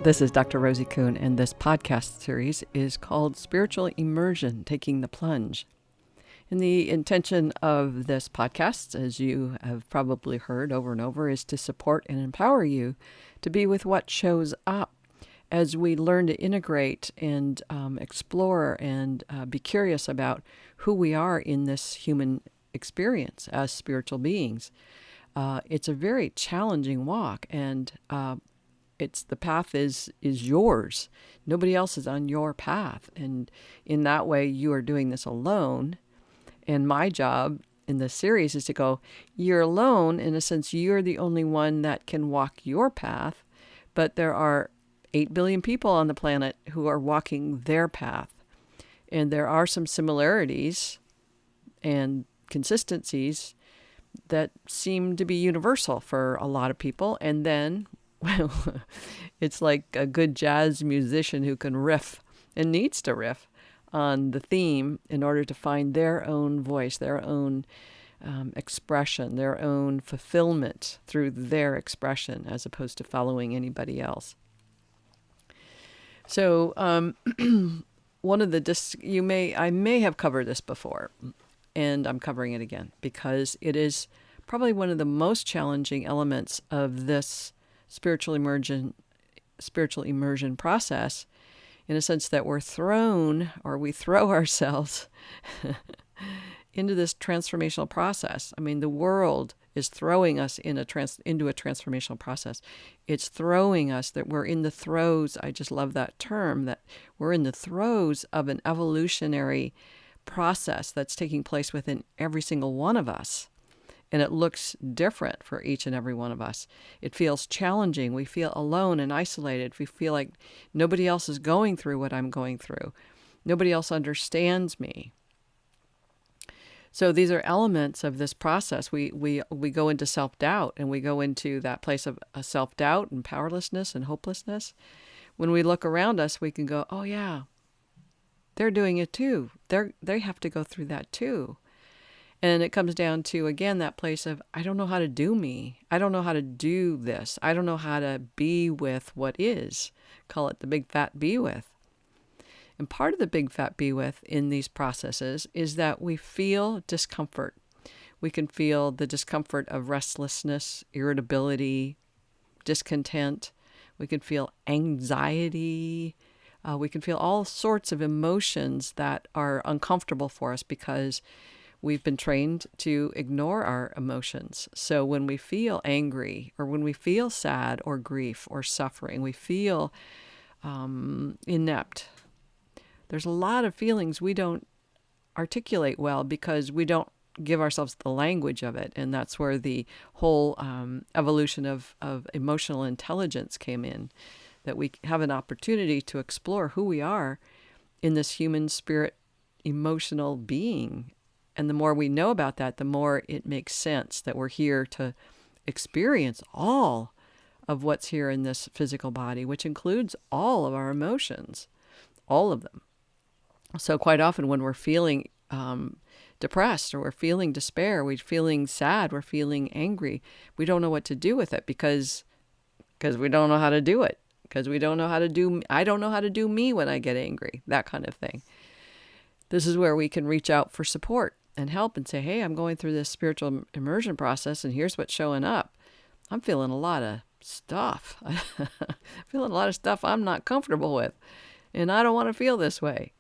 This is Dr. Rosie Kuhn, and this podcast series is called Spiritual Immersion, Taking the Plunge. And the intention of this podcast, as you have probably heard over and over, is to support and empower you to be with what shows up as we learn to integrate and explore and be curious about who we are in this human experience as spiritual beings. It's a very challenging walk, and the path is yours. Nobody else is on your path, and in that way, you are doing this alone. And my job in this series is to go, you're alone. In a sense, you're the only one that can walk your path, but there are 8 billion people on the planet who are walking their path. And there are some similarities and consistencies that seem to be universal for a lot of people. And then, well, it's like a good jazz musician who can riff and needs to riff on the theme in order to find their own voice, their own expression, their own fulfillment through their expression, as opposed to following anybody else. So one of the I may have covered this before, and I'm covering it again because it is probably one of the most challenging elements of this spiritual immersion process, in a sense that we throw ourselves into this transformational process. I mean, the world is throwing us into a transformational process. It's throwing us that we're in the throes. I just love that term, that we're in the throes of an evolutionary process that's taking place within every single one of us. And it looks different for each and every one of us. It feels challenging. We feel alone and isolated. We feel like nobody else is going through what I'm going through. Nobody else understands me. So these are elements of this process. We go into self-doubt, and we go into that place of self-doubt and powerlessness and hopelessness. When we look around us, we can go, oh yeah, they're doing it too. They have to go through that too. And it comes down to, again, that place of, I don't know how to do me. I don't know how to do this. I don't know how to be with what is. Call it the big fat be with. And part of the big fat be with in these processes is that we feel discomfort. We can feel the discomfort of restlessness, irritability, discontent. We can feel anxiety. We can feel all sorts of emotions that are uncomfortable for us because we've been trained to ignore our emotions. So when we feel angry, or when we feel sad or grief or suffering, we feel inept. There's a lot of feelings we don't articulate well because we don't give ourselves the language of it. And that's where the whole evolution of emotional intelligence came in, that we have an opportunity to explore who we are in this human spirit emotional being. And the more we know about that, the more it makes sense that we're here to experience all of what's here in this physical body, which includes all of our emotions, all of them. So quite often when we're feeling depressed, or we're feeling despair, we're feeling sad, we're feeling angry, we don't know what to do with it because we don't know how to do it, because we don't know how to do, I don't know how to do me when I get angry, that kind of thing. This is where we can reach out for support and help and say, hey, I'm going through this spiritual immersion process, and here's what's showing up. I'm feeling a lot of stuff. Feeling a lot of stuff I'm not comfortable with, and I don't want to feel this way.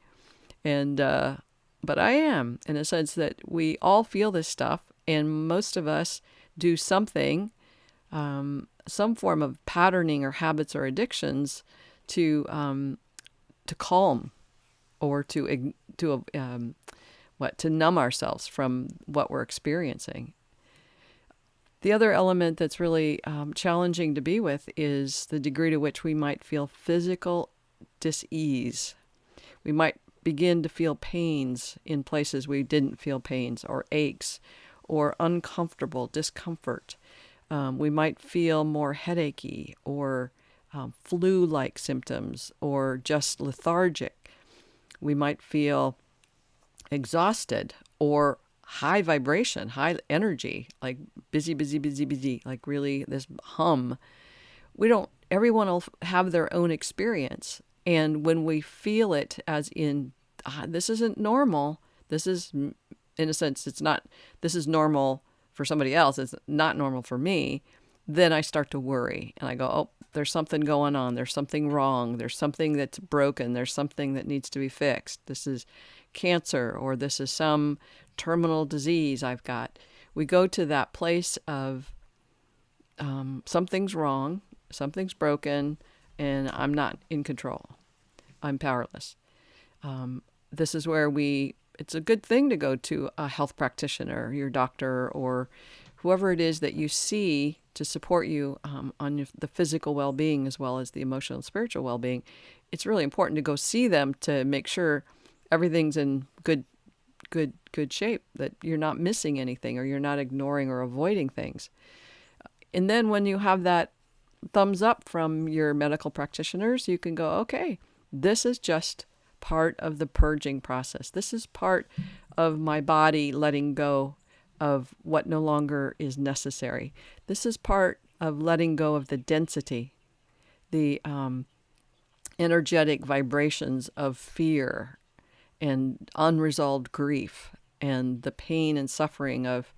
And but I am, in a sense that we all feel this stuff, and most of us do something, some form of patterning or habits or addictions to calm or to numb ourselves from what we're experiencing. The other element that's really challenging to be with is the degree to which we might feel physical dis-ease. We might begin to feel pains in places we didn't feel pains, or aches, or uncomfortable discomfort. We might feel more headachy, or flu-like symptoms, or just lethargic. We might feel exhausted, or high vibration, high energy, like busy, like really this hum. We don't everyone will have their own experience. And when we feel it as in, this isn't normal, this is, in a sense, it's not, this is normal for somebody else, it's not normal for me, then I start to worry. And I go, oh, there's something going on. There's something wrong. There's something that's broken. There's something that needs to be fixed. This is cancer, or this is some terminal disease I've got. We go to that place of something's wrong, something's broken, and I'm not in control. I'm powerless. This is where it's a good thing to go to a health practitioner, your doctor, or whoever it is that you see to support you on the physical well-being as well as the emotional and spiritual well-being. It's really important to go see them to make sure everything's in good shape, that you're not missing anything or you're not ignoring or avoiding things. And then when you have that thumbs up from your medical practitioners, you can go, okay, this is just part of the purging process. This is part of my body letting go of what no longer is necessary. This is part of letting go of the density, the energetic vibrations of fear and unresolved grief and the pain and suffering of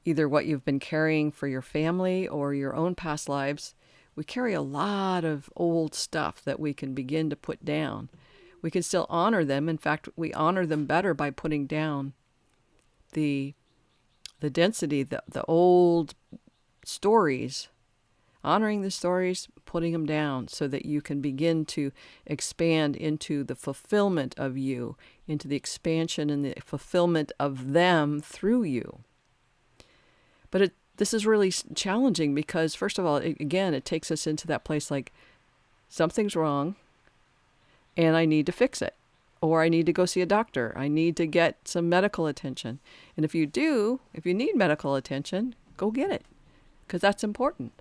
either what you've been carrying for your family or your own past lives. We carry a lot of old stuff that we can begin to put down. We can still honor them. In fact, we honor them better by putting down the density, the old stories, honoring the stories, putting them down so that you can begin to expand into the fulfillment of you, into the expansion and the fulfillment of them through you. But this is really challenging because, first of all, it takes us into that place like something's wrong and I need to fix it. Or I need to go see a doctor. I need to get some medical attention. And if you need medical attention, go get it, because that's important.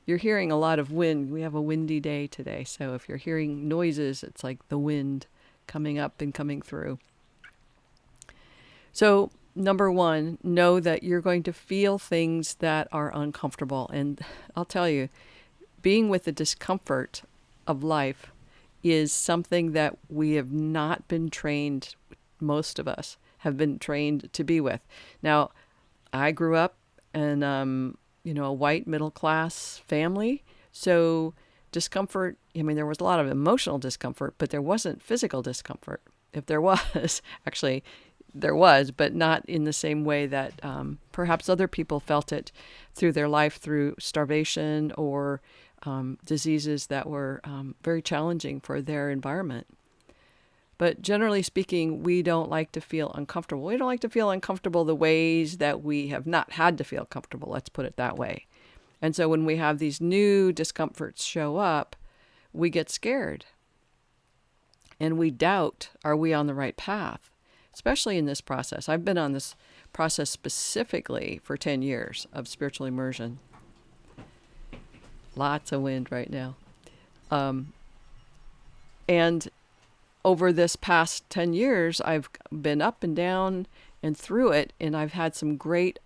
You're hearing a lot of wind. We have a windy day today. So if you're hearing noises, it's like the wind coming up and coming through. So number one, know that you're going to feel things that are uncomfortable. And I'll tell you, being with the discomfort of life is something that we have not been trained, most of us have been trained to be with. Now, I grew up in, a white middle class family. So discomfort, there was a lot of emotional discomfort, but there wasn't physical discomfort. If there was, actually, there was, but not in the same way that perhaps other people felt it through their life, through starvation or diseases that were very challenging for their environment. But generally speaking, we don't like to feel uncomfortable. We don't like to feel uncomfortable the ways that we have not had to feel comfortable, let's put it that way. And so when we have these new discomforts show up, we get scared. And we doubt, are we on the right path? Especially in this process. I've been on this process specifically for 10 years of spiritual immersion. Lots of wind right now. And over this past 10 years, I've been up and down and through it. And I've had some great,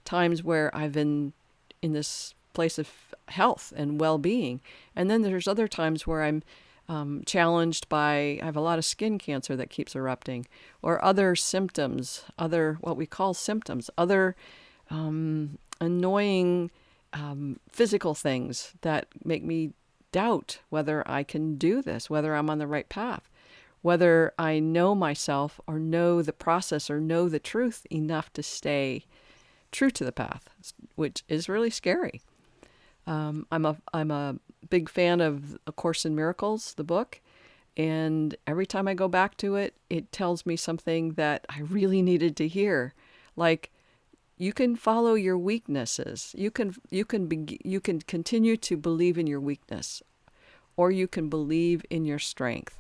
times where I've been in this place of health and well-being. And then there's other times where I'm challenged by, I have a lot of skin cancer that keeps erupting, or other symptoms, what we call symptoms, other annoying physical things that make me doubt whether I can do this, whether I'm on the right path, whether I know myself or know the process or know the truth enough to stay true to the path, which is really scary. I'm a big fan of A Course in Miracles, the book, and every time I go back to it, it tells me something that I really needed to hear, like, you can follow your weaknesses. You can continue to believe in your weakness, or you can believe in your strength.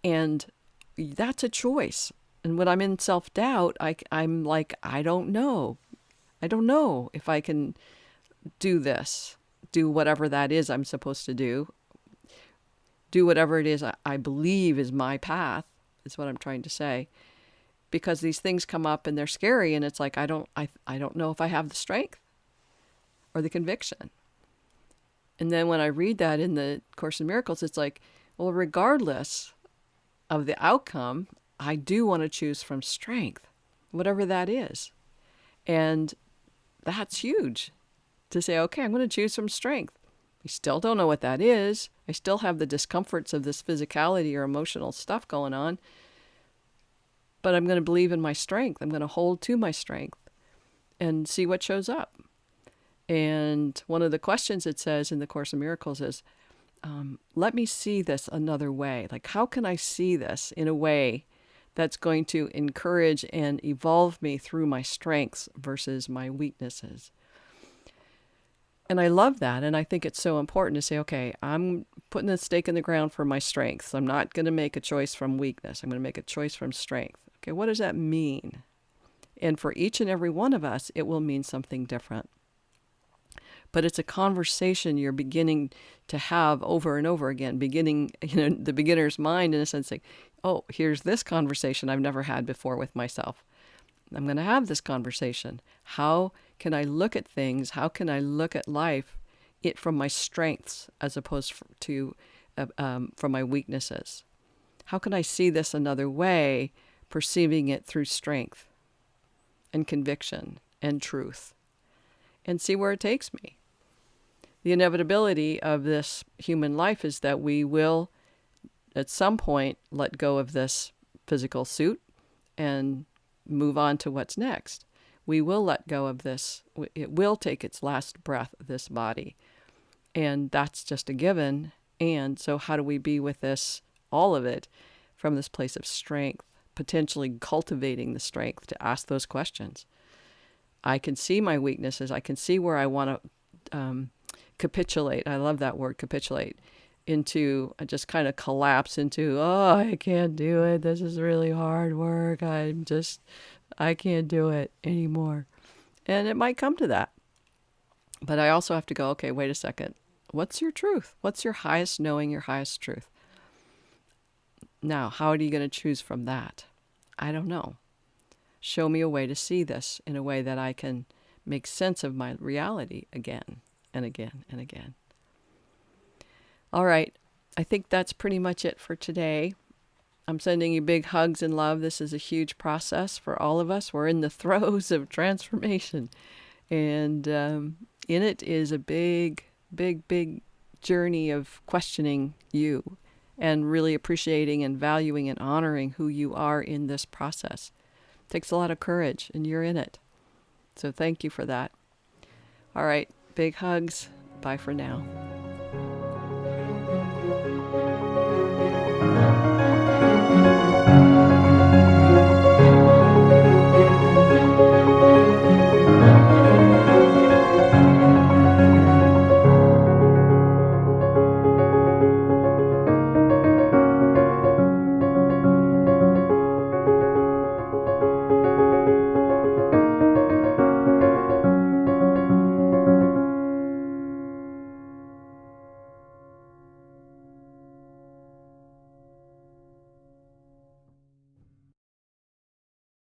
And that's a choice. And when I'm in self-doubt, I'm like, I don't know. I don't know if I can do this, do whatever that is I'm supposed to do whatever it is I believe is my path, is what I'm trying to say. Because these things come up and they're scary, and it's like I don't know if I have the strength or the conviction. And then when I read that in the Course in Miracles, it's like, well, regardless of the outcome, I do want to choose from strength, whatever that is. And that's huge to say, okay, I'm going to choose from strength. I still don't know what that is. I still have the discomforts of this physicality or emotional stuff going on. But I'm going to believe in my strength. I'm going to hold to my strength and see what shows up. And one of the questions it says in the Course in Miracles is, let me see this another way. Like, how can I see this in a way that's going to encourage and evolve me through my strengths versus my weaknesses? And I love that. And I think it's so important to say, okay, I'm putting a stake in the ground for my strengths. I'm not going to make a choice from weakness. I'm going to make a choice from strength. Okay, what does that mean? And for each and every one of us, it will mean something different. But it's a conversation you're beginning to have over and over again, beginning, the beginner's mind in a sense, like, oh, here's this conversation I've never had before with myself. I'm going to have this conversation. How can I look at things? How can I look at life from my strengths as opposed to from my weaknesses? How can I see this another way, perceiving it through strength and conviction and truth, and see where it takes me? The inevitability of this human life is that we will, at some point, let go of this physical suit and move on to what's next. We will let go of this. It will take its last breath, this body. And that's just a given. And so how do we be with this, all of it, from this place of strength, potentially cultivating the strength to ask those questions? I can see my weaknesses. I can see where I want to capitulate. I love that word, capitulate. I just kind of collapse into, oh, I can't do it. This is really hard work. I can't do it anymore. And it might come to that. But I also have to go, okay, wait a second. What's your truth? What's your highest knowing, your highest truth? Now, how are you going to choose from that? I don't know. Show me a way to see this in a way that I can make sense of my reality again and again and again. All right. I think that's pretty much it for today. I'm sending you big hugs and love. This is a huge process for all of us. We're in the throes of transformation. And in it is a big, big, big journey of questioning you and really appreciating and valuing and honoring who you are in this process. It takes a lot of courage, and you're in it. So thank you for that. All right. Big hugs. Bye for now.